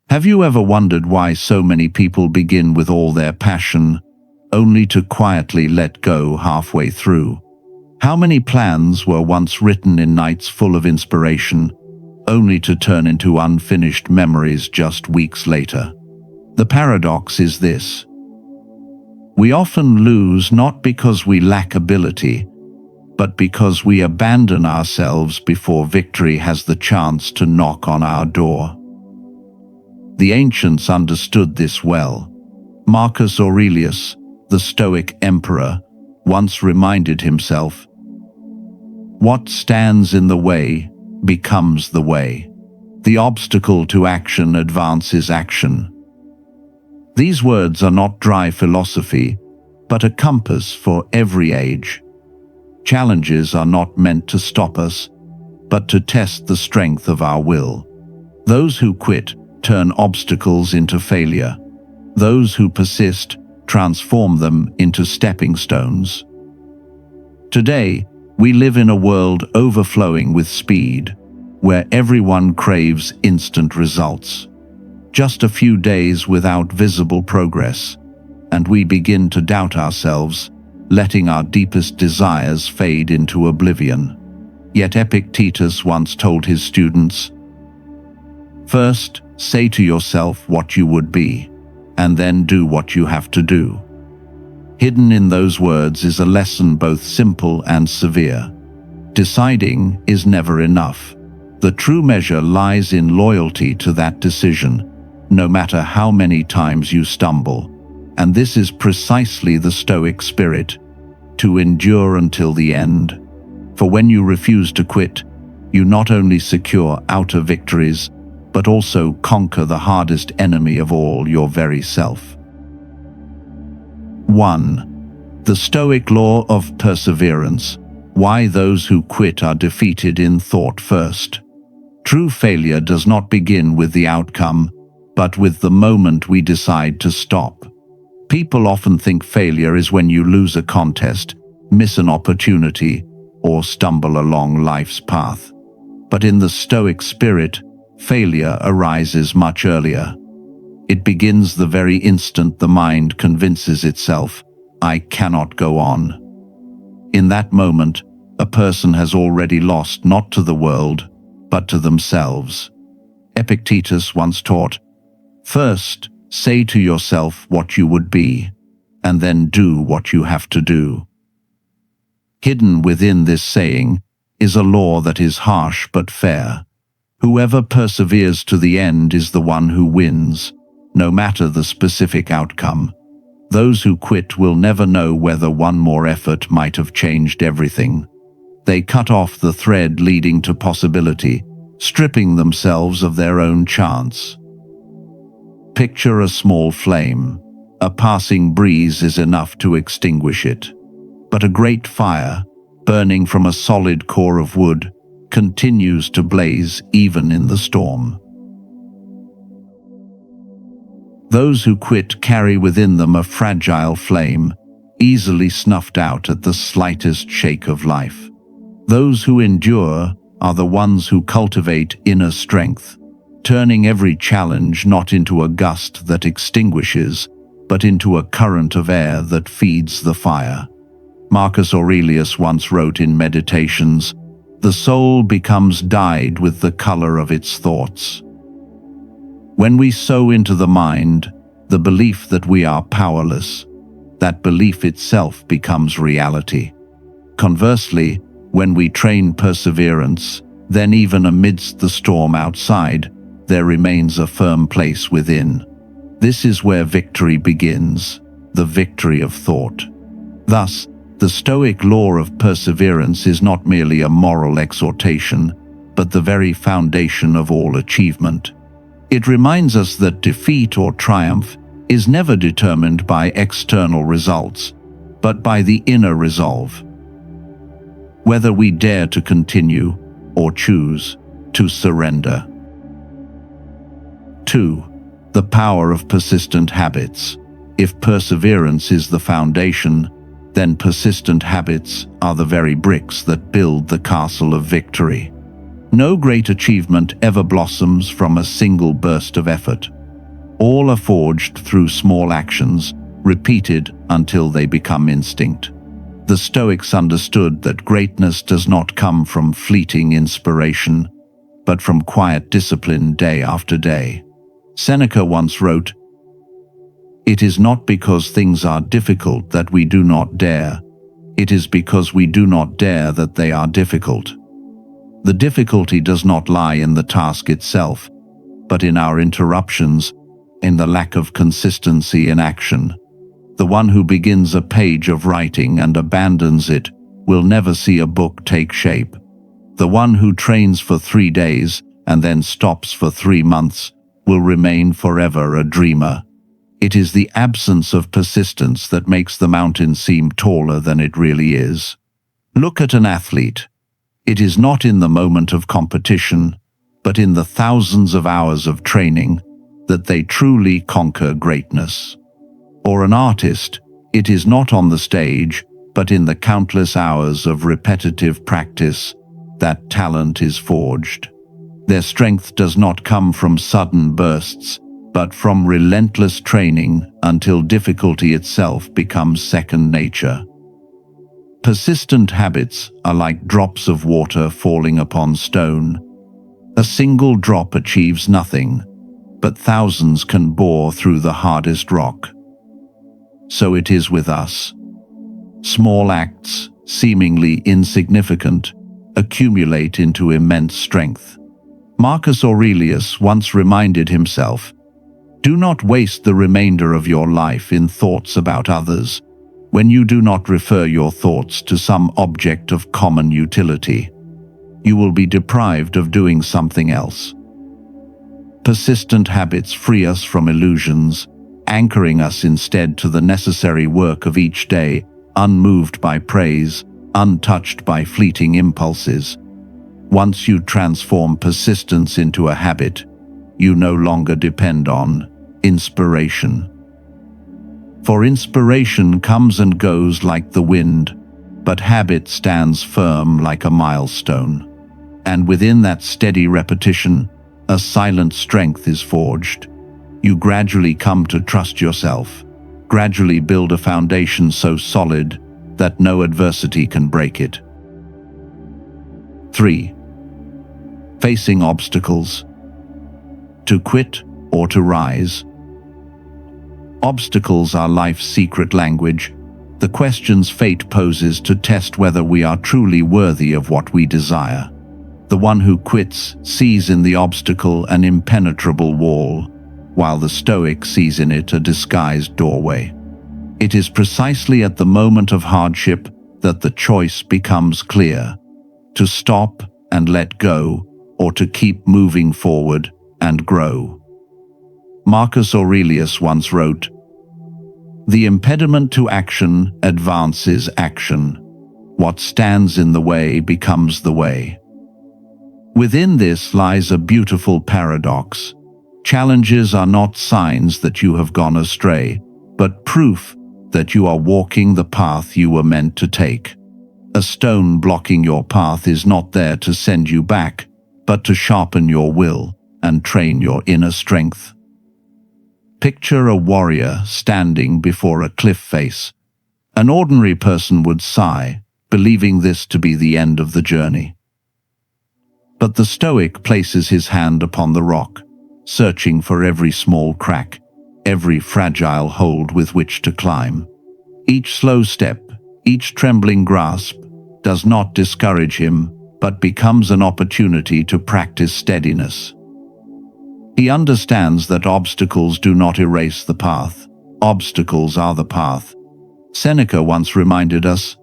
Have you ever wondered why so many people begin with all their passion, only to quietly let go halfway through? How many plans were once written in nights full of inspiration, only to turn into unfinished memories just weeks later? The paradox is this: we often lose not because we lack ability, but because we abandon ourselves before victory has the chance to knock on our door. The ancients understood this well. Marcus Aurelius, the Stoic emperor, once reminded himself, "What stands in the way becomes the way. The obstacle to action advances action." These words are not dry philosophy, but a compass for every age. Challenges are not meant to stop us, but to test the strength of our will. Those who quit turn obstacles into failure. Those who persist transform them into stepping stones. Today, we live in a world overflowing with speed, where everyone craves instant results. Just a few days without visible progress, and we begin to doubt ourselves, letting our deepest desires fade into oblivion. Yet Epictetus once told his students, "First, say to yourself what you would be, and then do what you have to do." Hidden in those words is a lesson both simple and severe. Deciding is never enough. The true measure lies in loyalty to that decision, no matter how many times you stumble. And this is precisely the Stoic spirit, to endure until the end. For when you refuse to quit, you not only secure outer victories, but also conquer the hardest enemy of all, your very self. 1. The Stoic law of perseverance. Why those who quit are defeated in thought first. True failure does not begin with the outcome, but with the moment we decide to stop. People often think failure is when you lose a contest, miss an opportunity, or stumble along life's path. But in the Stoic spirit, failure arises much earlier. It begins the very instant the mind convinces itself, "I cannot go on." In that moment, a person has already lost not to the world, but to themselves. Epictetus once taught, "First, say to yourself what you would be, and then do what you have to do." Hidden within this saying is a law that is harsh but fair. Whoever perseveres to the end is the one who wins, no matter the specific outcome. Those who quit will never know whether one more effort might have changed everything. They cut off the thread leading to possibility, stripping themselves of their own chance. Picture a small flame. A passing breeze is enough to extinguish it. But a great fire, burning from a solid core of wood, continues to blaze even in the storm. Those who quit carry within them a fragile flame, easily snuffed out at the slightest shake of life. Those who endure are the ones who cultivate inner strength, turning every challenge not into a gust that extinguishes, but into a current of air that feeds the fire. Marcus Aurelius once wrote in Meditations, "The soul becomes dyed with the color of its thoughts." When we sow into the mind the belief that we are powerless, that belief itself becomes reality. Conversely, when we train perseverance, then even amidst the storm outside, there remains a firm place within. This is where victory begins, the victory of thought. Thus, the Stoic law of perseverance is not merely a moral exhortation, but the very foundation of all achievement. It reminds us that defeat or triumph is never determined by external results, but by the inner resolve. Whether we dare to continue or choose to surrender. 2. The power of persistent habits. If perseverance is the foundation, then persistent habits are the very bricks that build the castle of victory. No great achievement ever blossoms from a single burst of effort. All are forged through small actions, repeated until they become instinct. The Stoics understood that greatness does not come from fleeting inspiration, but from quiet discipline day after day. Seneca once wrote, "It is not because things are difficult that we do not dare. It is because we do not dare that they are difficult." The difficulty does not lie in the task itself, but in our interruptions, in the lack of consistency in action. The one who begins a page of writing and abandons it will never see a book take shape. The one who trains for 3 days and then stops for 3 months will remain forever a dreamer. It is the absence of persistence that makes the mountain seem taller than it really is. Look at an athlete. It is not in the moment of competition, but in the thousands of hours of training that they truly conquer greatness. Or an artist, it is not on the stage, but in the countless hours of repetitive practice that talent is forged. Their strength does not come from sudden bursts, but from relentless training until difficulty itself becomes second nature. Persistent habits are like drops of water falling upon stone. A single drop achieves nothing, but thousands can bore through the hardest rock. So it is with us. Small acts, seemingly insignificant, accumulate into immense strength. Marcus Aurelius once reminded himself, "Do not waste the remainder of your life in thoughts about others, when you do not refer your thoughts to some object of common utility. You will be deprived of doing something else." Persistent habits free us from illusions, anchoring us instead to the necessary work of each day, unmoved by praise, untouched by fleeting impulses. Once you transform persistence into a habit, you no longer depend on inspiration. For inspiration comes and goes like the wind, but habit stands firm like a milestone. And within that steady repetition, a silent strength is forged. You gradually come to trust yourself, gradually build a foundation so solid that no adversity can break it. 3. Facing obstacles. To quit or to rise. Obstacles are life's secret language, the questions fate poses to test whether we are truly worthy of what we desire. The one who quits sees in the obstacle an impenetrable wall, while the Stoic sees in it a disguised doorway. It is precisely at the moment of hardship that the choice becomes clear: to stop and let go, or to keep moving forward and grow. Marcus Aurelius once wrote, "The impediment to action advances action. What stands in the way becomes the way." Within this lies a beautiful paradox. Challenges are not signs that you have gone astray, but proof that you are walking the path you were meant to take. A stone blocking your path is not there to send you back, but to sharpen your will and train your inner strength. Picture a warrior standing before a cliff face. An ordinary person would sigh, believing this to be the end of the journey. But the Stoic places his hand upon the rock, searching for every small crack, every fragile hold with which to climb. Each slow step, each trembling grasp, does not discourage him, but becomes an opportunity to practice steadiness. He understands that obstacles do not erase the path. Obstacles are the path. Seneca once reminded us,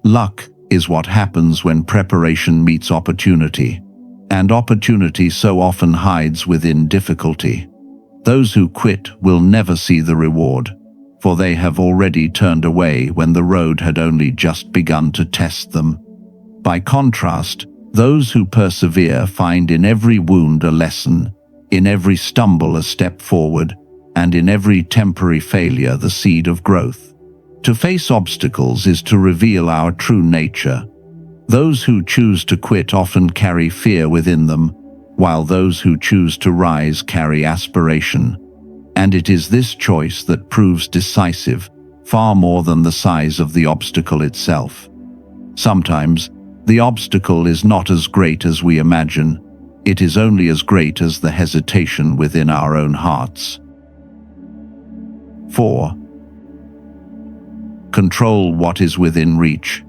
"Luck is what happens when preparation meets opportunity, and opportunity so often hides within difficulty." Those who quit will never see the reward, for they have already turned away when the road had only just begun to test them. By contrast, those who persevere find in every wound a lesson, in every stumble a step forward, and in every temporary failure the seed of growth. To face obstacles is to reveal our true nature. Those who choose to quit often carry fear within them, while those who choose to rise carry aspiration. And it is this choice that proves decisive, far more than the size of the obstacle itself. Sometimes, the obstacle is not as great as we imagine. It is only as great as the hesitation within our own hearts. 4. Control what is within reach.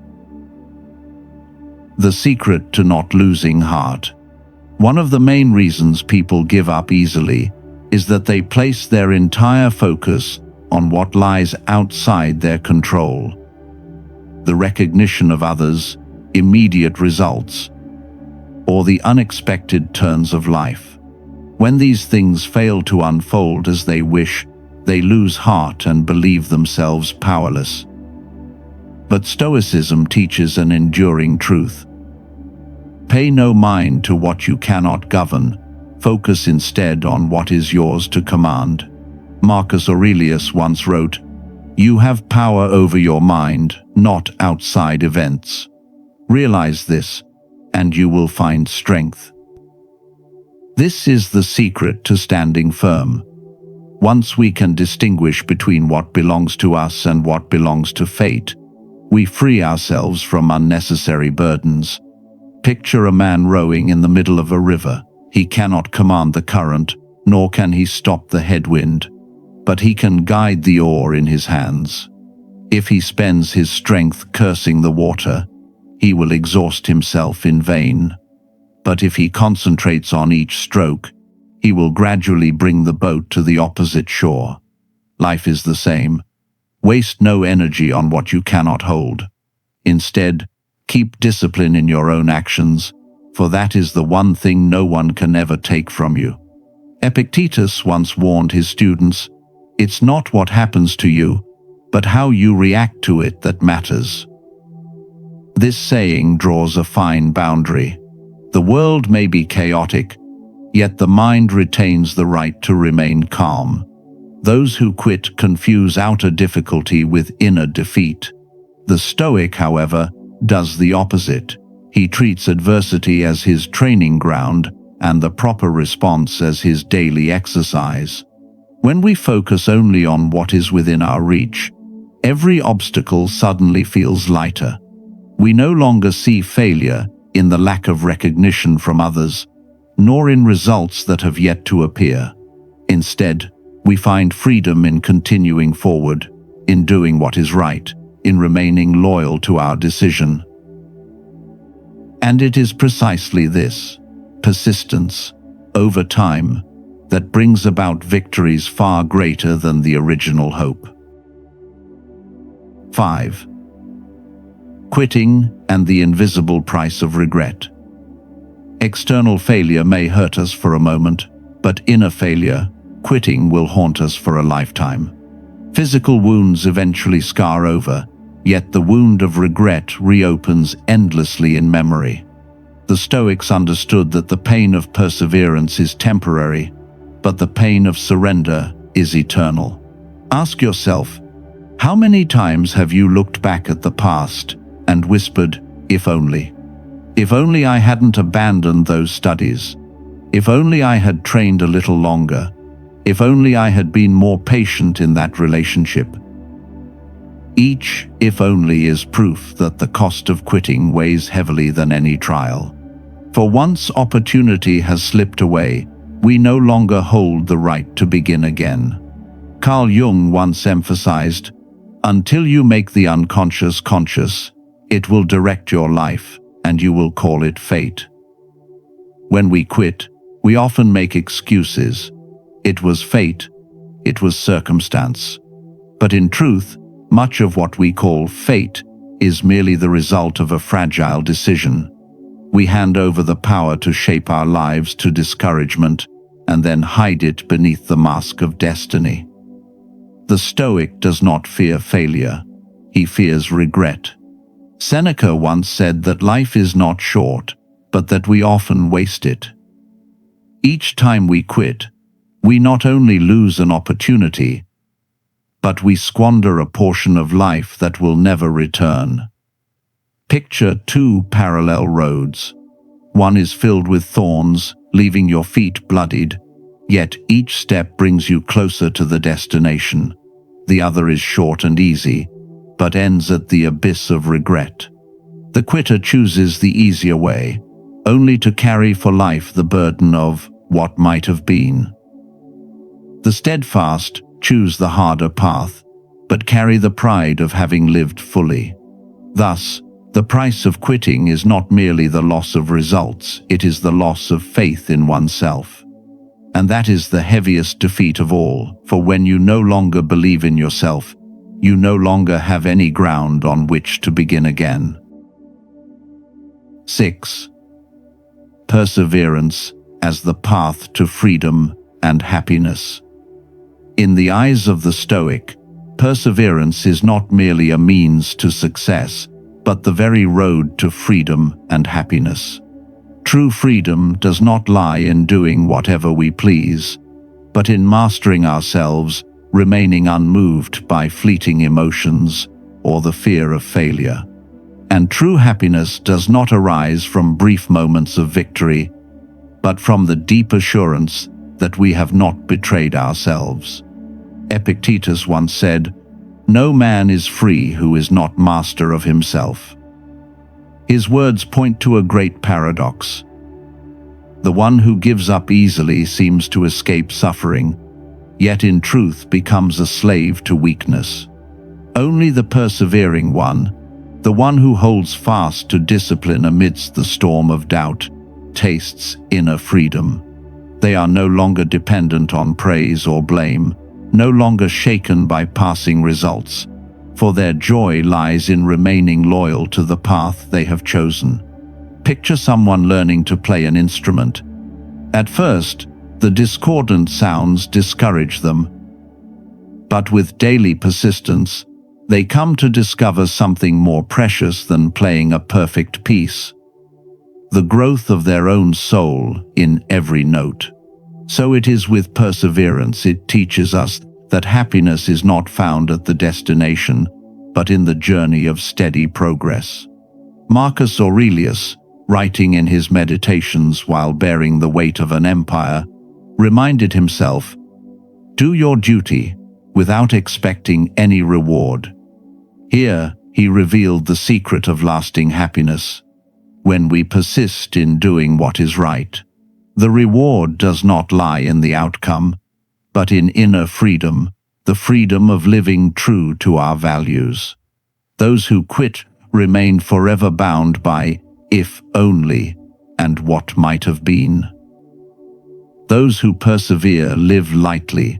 The secret to not losing heart. One of the main reasons people give up easily is that they place their entire focus on what lies outside their control. The recognition of others, immediate results, or the unexpected turns of life. When these things fail to unfold as they wish, they lose heart and believe themselves powerless. But Stoicism teaches an enduring truth. Pay no mind to what you cannot govern. Focus instead on what is yours to command. Marcus Aurelius once wrote, "You have power over your mind, not outside events. Realize this, and you will find strength." This is the secret to standing firm. Once we can distinguish between what belongs to us and what belongs to fate, we free ourselves from unnecessary burdens. Picture a man rowing in the middle of a river. He cannot command the current, nor can he stop the headwind, but he can guide the oar in his hands. If he spends his strength cursing the water, he will exhaust himself in vain. But if he concentrates on each stroke, he will gradually bring the boat to the opposite shore. Life is the same. Waste no energy on what you cannot hold. Instead, keep discipline in your own actions, for that is the one thing no one can ever take from you. Epictetus once warned his students, "It's not what happens to you, but how you react to it that matters." This saying draws a fine boundary. The world may be chaotic, yet the mind retains the right to remain calm. Those who quit confuse outer difficulty with inner defeat. The Stoic, however, does the opposite. He treats adversity as his training ground and the proper response as his daily exercise. When we focus only on what is within our reach, every obstacle suddenly feels lighter. We no longer see failure in the lack of recognition from others, nor in results that have yet to appear. Instead, we find freedom in continuing forward, in doing what is right, in remaining loyal to our decision. And it is precisely this, persistence, over time, that brings about victories far greater than the original hope. 5. Quitting and the invisible price of regret. External failure may hurt us for a moment, but inner failure, quitting, will haunt us for a lifetime. Physical wounds eventually scar over, yet the wound of regret reopens endlessly in memory. The Stoics understood that the pain of perseverance is temporary, but the pain of surrender is eternal. Ask yourself, how many times have you looked back at the past and whispered, "If only. If only I hadn't abandoned those studies. If only I had trained a little longer. If only I had been more patient in that relationship." Each "if only" is proof that the cost of quitting weighs heavily than any trial. For once opportunity has slipped away, we no longer hold the right to begin again. Carl Jung once emphasized, "Until you make the unconscious conscious, it will direct your life, and you will call it fate." When we quit, we often make excuses. It was fate, it was circumstance. But in truth, much of what we call fate is merely the result of a fragile decision. We hand over the power to shape our lives to discouragement and then hide it beneath the mask of destiny. The Stoic does not fear failure, he fears regret. Seneca once said that life is not short, but that we often waste it. Each time we quit, we not only lose an opportunity, but we squander a portion of life that will never return. Picture two parallel roads. One is filled with thorns, leaving your feet bloodied, yet each step brings you closer to the destination. The other is short and easy, but ends at the abyss of regret. The quitter chooses the easier way, only to carry for life the burden of what might have been. The steadfast choose the harder path, but carry the pride of having lived fully. Thus, the price of quitting is not merely the loss of results, it is the loss of faith in oneself. And that is the heaviest defeat of all, for when you no longer believe in yourself, you no longer have any ground on which to begin again. 6. Perseverance as the path to freedom and happiness. In the eyes of the Stoic, perseverance is not merely a means to success, but the very road to freedom and happiness. True freedom does not lie in doing whatever we please, but in mastering ourselves, remaining unmoved by fleeting emotions or the fear of failure. And true happiness does not arise from brief moments of victory, but from the deep assurance that we have not betrayed ourselves. Epictetus once said, "No man is free who is not master of himself." His words point to a great paradox. The one who gives up easily seems to escape suffering, yet in truth becomes a slave to weakness. Only the persevering one, the one who holds fast to discipline amidst the storm of doubt, tastes inner freedom. They are no longer dependent on praise or blame, no longer shaken by passing results, for their joy lies in remaining loyal to the path they have chosen. Picture someone learning to play an instrument. At first, the discordant sounds discourage them, but with daily persistence, they come to discover something more precious than playing a perfect piece: the growth of their own soul in every note. So it is with perseverance. It teaches us that happiness is not found at the destination, but in the journey of steady progress. Marcus Aurelius, writing in his Meditations while bearing the weight of an empire, reminded himself, "Do your duty without expecting any reward." Here, he revealed the secret of lasting happiness. When we persist in doing what is right, the reward does not lie in the outcome, but in inner freedom, the freedom of living true to our values. Those who quit remain forever bound by "if only" and "what might have been." Those who persevere live lightly,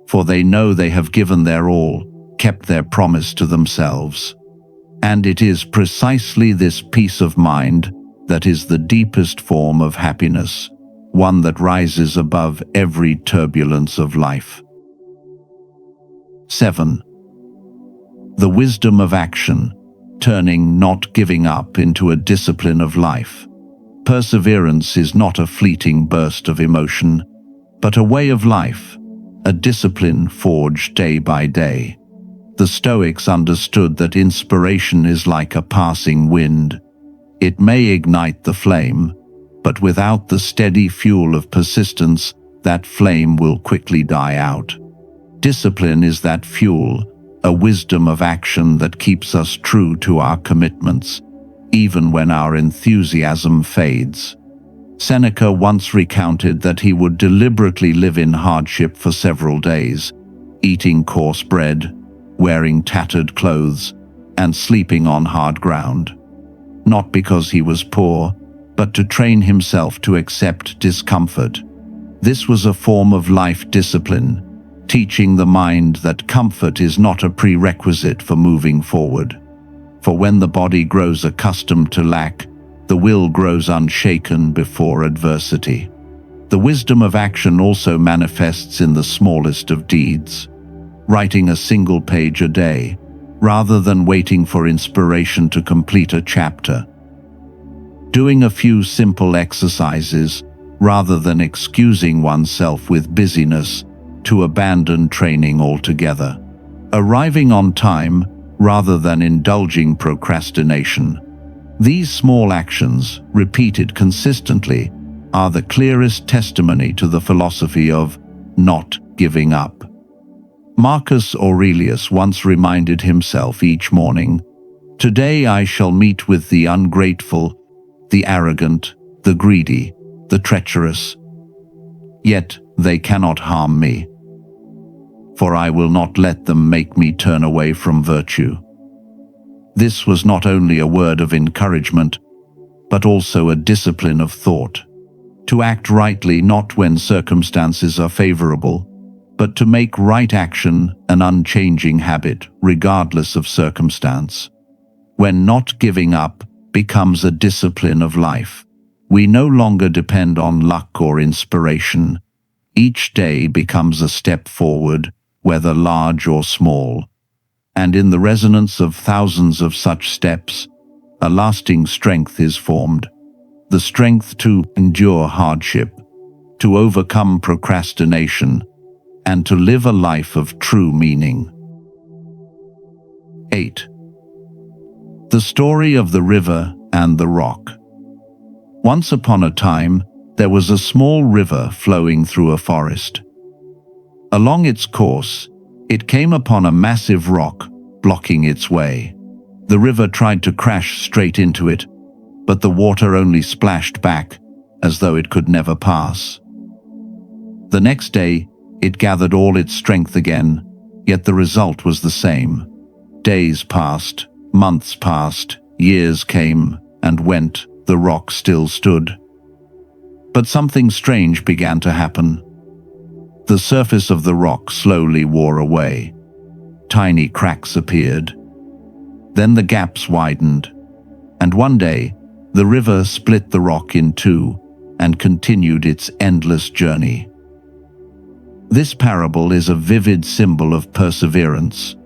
for they know they have given their all, kept their promise to themselves. And it is precisely this peace of mind that is the deepest form of happiness, one that rises above every turbulence of life. 7. The wisdom of action, turning not giving up into a discipline of life. Perseverance is not a fleeting burst of emotion, but a way of life, a discipline forged day by day. The Stoics understood that inspiration is like a passing wind. It may ignite the flame, but without the steady fuel of persistence, that flame will quickly die out. Discipline is that fuel, a wisdom of action that keeps us true to our commitments, even when our enthusiasm fades. Seneca once recounted that he would deliberately live in hardship for several days, eating coarse bread, wearing tattered clothes, and sleeping on hard ground. Not because he was poor, but to train himself to accept discomfort. This was a form of life discipline, teaching the mind that comfort is not a prerequisite for moving forward. For when the body grows accustomed to lack, the will grows unshaken before adversity. The wisdom of action also manifests in the smallest of deeds, writing a single page a day, rather than waiting for inspiration to complete a chapter. Doing a few simple exercises, rather than excusing oneself with busyness to abandon training altogether. Arriving on time, rather than indulging procrastination. These small actions, repeated consistently, are the clearest testimony to the philosophy of not giving up. Marcus Aurelius once reminded himself each morning, "Today I shall meet with the ungrateful, the arrogant, the greedy, the treacherous. Yet they cannot harm me, for I will not let them make me turn away from virtue." This was not only a word of encouragement, but also a discipline of thought. To act rightly not when circumstances are favorable, but to make right action an unchanging habit regardless of circumstance. When not giving up becomes a discipline of life, we no longer depend on luck or inspiration. Each day becomes a step forward, whether large or small. And in the resonance of thousands of such steps, a lasting strength is formed. The strength to endure hardship, to overcome procrastination, and to live a life of true meaning. 8. The story of the river and the rock. Once upon a time, there was a small river flowing through a forest. Along its course, it came upon a massive rock, blocking its way. The river tried to crash straight into it, but the water only splashed back, as though it could never pass. The next day, it gathered all its strength again, yet the result was the same. Days passed, months passed, years came and went, the rock still stood. But something strange began to happen. The surface of the rock slowly wore away. Tiny cracks appeared. Then the gaps widened, and one day, the river split the rock in two and continued its endless journey. This parable is a vivid symbol of perseverance.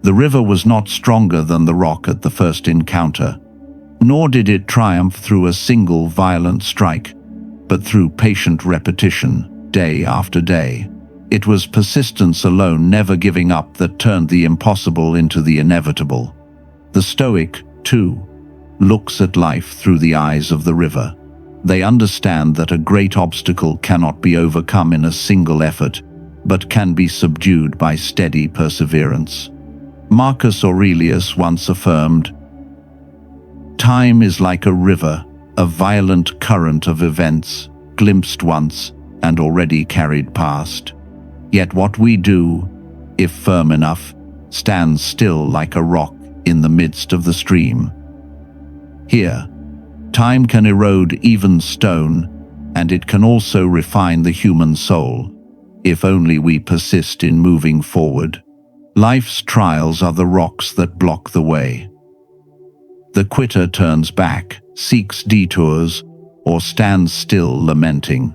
The river was not stronger than the rock at the first encounter, nor did it triumph through a single violent strike, but through patient repetition, day after day. It was persistence alone, never giving up, that turned the impossible into the inevitable. The Stoic, too, looks at life through the eyes of the river. They understand that a great obstacle cannot be overcome in a single effort, but can be subdued by steady perseverance. Marcus Aurelius once affirmed, "Time is like a river, a violent current of events, glimpsed once and already carried past. Yet what we do, if firm enough, stands still like a rock in the midst of the stream." Here, time can erode even stone, and it can also refine the human soul, if only we persist in moving forward. Life's trials are the rocks that block the way. The quitter turns back, seeks detours, or stands still lamenting.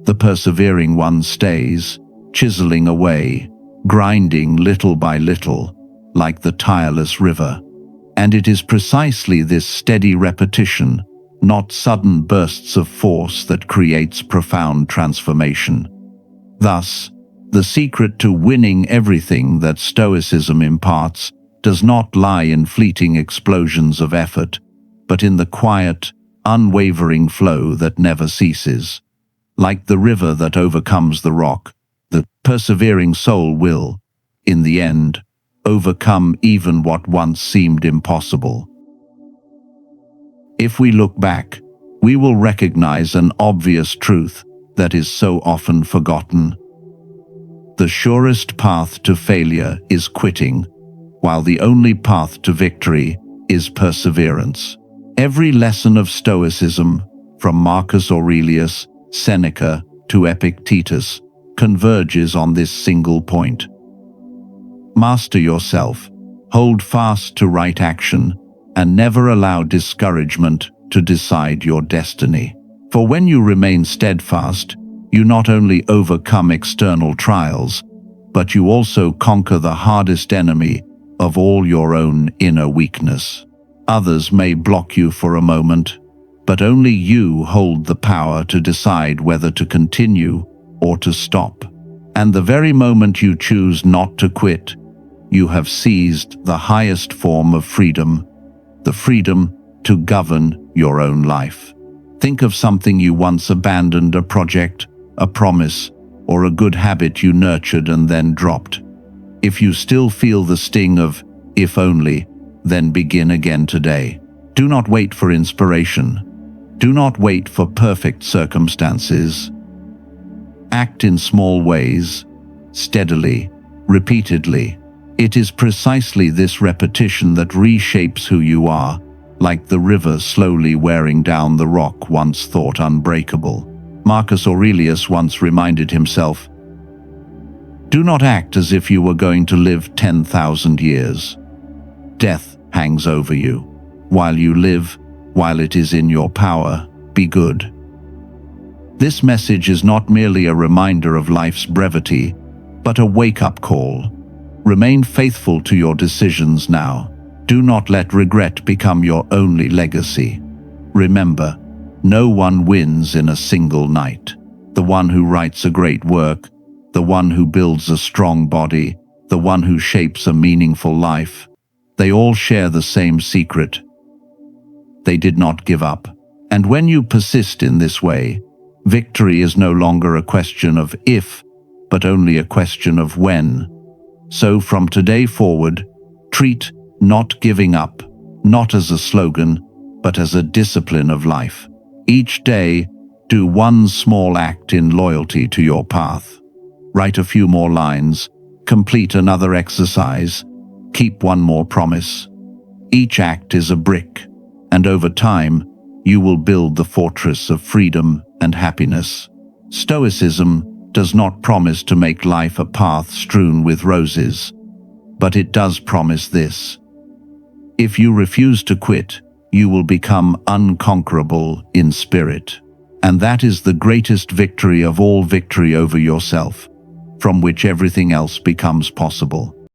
The persevering one stays, chiseling away, grinding little by little, like the tireless river. And it is precisely this steady repetition, not sudden bursts of force, that creates profound transformation. Thus, the secret to winning everything that Stoicism imparts does not lie in fleeting explosions of effort, but in the quiet, unwavering flow that never ceases. Like the river that overcomes the rock, the persevering soul will, in the end, overcome even what once seemed impossible. If we look back, we will recognize an obvious truth that is so often forgotten. The surest path to failure is quitting, while the only path to victory is perseverance. Every lesson of Stoicism, from Marcus Aurelius, Seneca, to Epictetus, converges on this single point. Master yourself, hold fast to right action, and never allow discouragement to decide your destiny. For when you remain steadfast, you not only overcome external trials, but you also conquer the hardest enemy of all, your own inner weakness. Others may block you for a moment, but only you hold the power to decide whether to continue or to stop. And the very moment you choose not to quit, you have seized the highest form of freedom, the freedom to govern your own life. Think of something you once abandoned, a project, a promise, or a good habit you nurtured and then dropped. If you still feel the sting of "if only," then begin again today. Do not wait for inspiration. Do not wait for perfect circumstances. Act in small ways, steadily, repeatedly. It is precisely this repetition that reshapes who you are, like the river slowly wearing down the rock once thought unbreakable. Marcus Aurelius once reminded himself, "Do not act as if you were going to live 10,000 years. Death hangs over you. While you live, while it is in your power, be good." This message is not merely a reminder of life's brevity, but a wake-up call. Remain faithful to your decisions now. Do not let regret become your only legacy. Remember, no one wins in a single night. The one who writes a great work, the one who builds a strong body, the one who shapes a meaningful life, they all share the same secret. They did not give up. And when you persist in this way, victory is no longer a question of if, but only a question of when. So from today forward, treat not giving up, not as a slogan, but as a discipline of life. Each day, do one small act in loyalty to your path. Write a few more lines, complete another exercise, keep one more promise. Each act is a brick, and over time, you will build the fortress of freedom and happiness. Stoicism does not promise to make life a path strewn with roses, but it does promise this: if you refuse to quit, you will become unconquerable in spirit. And that is the greatest victory of all, victory over yourself, from which everything else becomes possible.